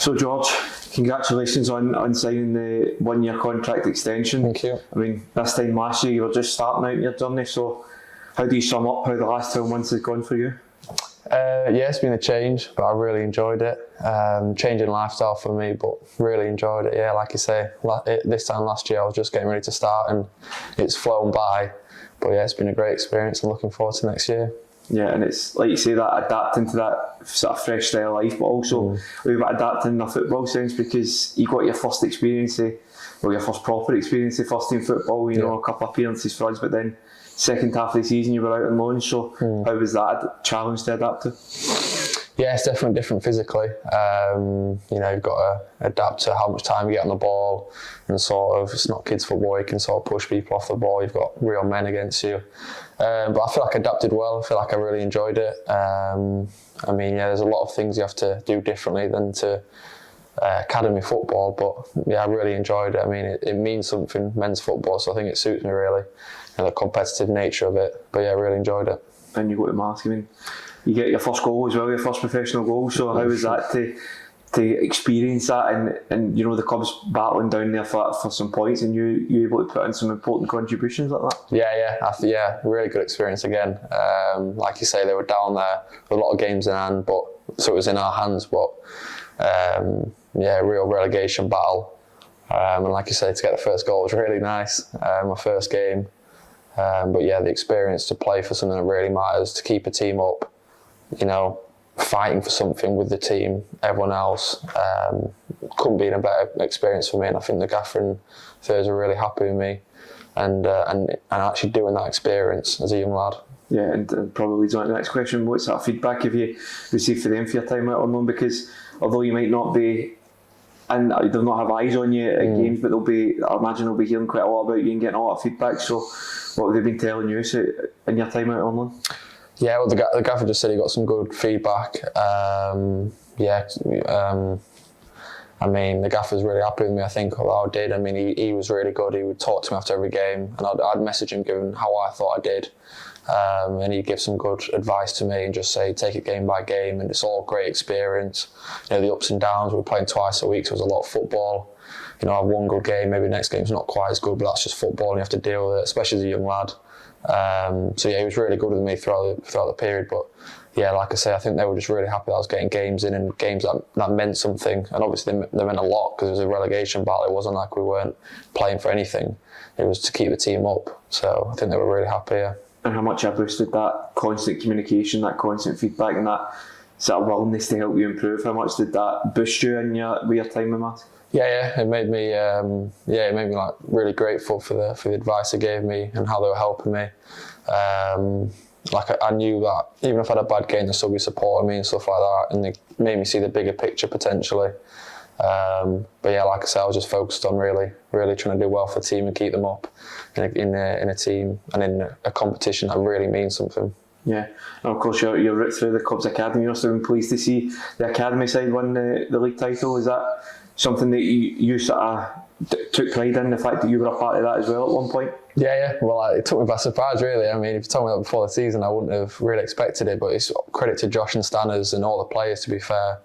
So George, congratulations on signing the 1-year contract extension. Thank you. I mean, this time last year you were just starting out in your journey, so how do you sum up how the last 12 months has gone for you? Yeah, it's been a change, but I really enjoyed it. Changing lifestyle for me, but really enjoyed it. Yeah, like you say, this time last year I was just getting ready to start and it's flown by. But yeah, it's been a great experience. I'm looking forward to next year. Yeah, and it's like you say, that adapting to that sort of fresh style of life, but also we've got adapting in a football sense, because you got your first experience, your first proper experience of first team football, a couple of appearances for us, but then second half of the season you were out on loan, so how was that a challenge to adapt to? Yeah, it's definitely different physically. You've got to adapt to how much time you get on the ball, and sort of, it's not kids football, you can sort of push people off the ball, you've got real men against you. But I feel like I adapted well, I feel like I really enjoyed it. There's a lot of things you have to do differently than to academy football, but yeah, I really enjoyed it. I mean, it means something, men's football, so I think it suits me really, and the competitive nature of it. But yeah, I really enjoyed it. And you got to mask, you get your first goal as well, your first professional goal, so how was that to experience that, and the club's battling down there for some points, and you able to put in some important contributions like that? Yeah, really good experience again. Like you say, they were down there with a lot of games in hand, so it was in our hands, but real relegation battle. And like you say, to get the first goal was really nice, my first game. But yeah, the experience to play for something that really matters, to keep a team up, fighting for something with the team, everyone else, couldn't be in a better experience for me. And I think the gaffer and Thurs are really happy with me, and actually doing that experience as a young lad. Yeah, and probably leads on to the next question. What sort of feedback have you received for them for your time out on loan? Because although you might not be, and they'll not have eyes on you at games, but I imagine they'll be hearing quite a lot about you and getting a lot of feedback. So what have they been telling you in your time out on loan? Yeah, well, the gaffer just said he got some good feedback. The gaffer's really happy with me, I think, of how I did. I mean, he was really good. He would talk to me after every game, and I'd message him given how I thought I did. And he'd give some good advice to me and just say, take it game by game, and it's all great experience. The ups and downs, we were playing twice a week, so it was a lot of football. I have one good game, maybe the next game's not quite as good, but that's just football and you have to deal with it, especially as a young lad. He was really good with me throughout the period. But yeah, like I say, I think they were just really happy that I was getting games in, and games that meant something. And obviously they meant a lot, because it was a relegation battle. It wasn't like we weren't playing for anything. It was to keep the team up. So I think they were really happy, yeah. And how much have boosted that constant communication, that constant feedback, and that sort of willingness to help you improve? How much did that boost you with your time with Matt? Yeah, it made me like really grateful for the advice they gave me and how they were helping me. I knew that even if I had a bad game, they'd still be supporting me and stuff like that, and they made me see the bigger picture potentially. But yeah, like I said, I was just focused on really trying to do well for the team and keep them up in a team and in a competition that really means something. Yeah, and of course you're right through the club's academy. You're also pleased to see the academy side win the league title. Is that something that you sort of took pride in, the fact that you were a part of that as well at one point? Yeah. Well, it took me by surprise, really. I mean, if you told me that before the season, I wouldn't have really expected it. But it's credit to Josh and Stanners and all the players, to be fair.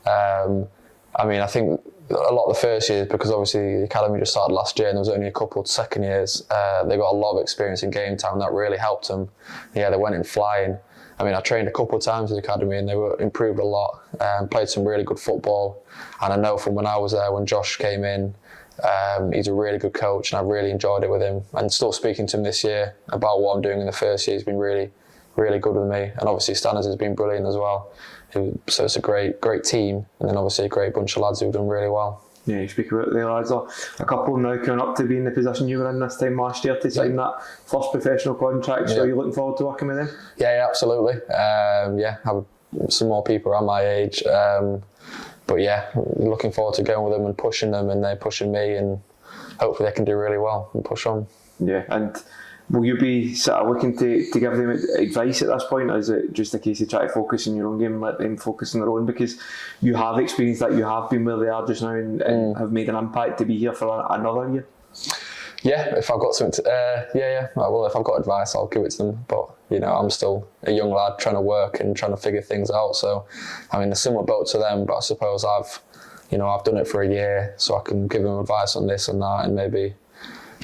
I think a lot of the first years, because obviously the academy just started last year and there was only a couple of second years, they got a lot of experience in game time, and that really helped them. Yeah, they went in flying. I trained a couple of times in the academy and they were improved a lot, played some really good football. And I know from when I was there, when Josh came in, he's a really good coach, and I really enjoyed it with him. And still speaking to him this year about what I'm doing in the first year, he's been really good with me. And obviously Stanners has been brilliant as well. So it's a great team, and then obviously a great bunch of lads who've done really well. Yeah, you speak about the lads, a couple now coming up to be in the position you were in this time last year to sign that first professional contract. So are you looking forward to working with them? Yeah, absolutely. Have some more people around my age. But yeah, looking forward to going with them and pushing them, and they're pushing me, and hopefully they can do really well and push on. Yeah, and will you be sort of looking to give them advice at this point, or is it just a case of try to focus on your own game and let them focus on their own, because you have experienced that, you have been where they are just now and have made an impact to be here for another year? Yeah, if I've got something to, well, if I've got advice, I'll give it to them. But, I'm still a young lad trying to work and trying to figure things out. So, I'm in a similar boat to them, but I suppose I've you know, I've done it for a year, so I can give them advice on this and that, and maybe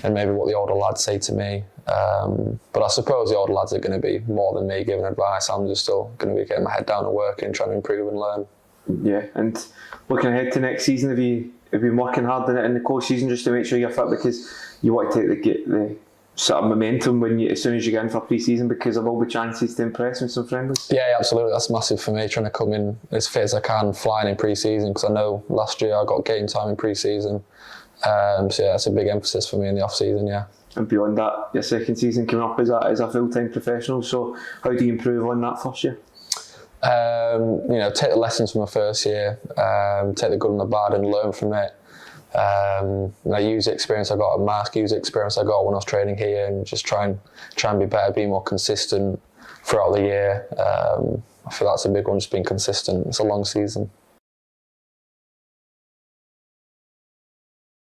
what the older lads say to me. But I suppose the older lads are going to be more than me giving advice. I'm just still going to be getting my head down and working, trying to improve and learn. Yeah, and looking ahead to next season, have you been working hard on it in the course season just to make sure you're fit, because you want to get the sort of momentum as soon as you get in for pre-season, because of all the chances to impress with some friendlies? Yeah, absolutely. That's massive for me, trying to come in as fit as I can, flying in pre-season, because I know last year I got game time in pre-season. So yeah, that's a big emphasis for me in the off-season, yeah. And beyond that, your second season coming up as a full-time professional, so how do you improve on that first year? You know, take the lessons from my first year, take the good and the bad and learn from it. I use the experience I got at Mask, use the experience I got when I was training here, and just try and be better, be more consistent throughout the year. I feel that's a big one, just being consistent. It's a long season.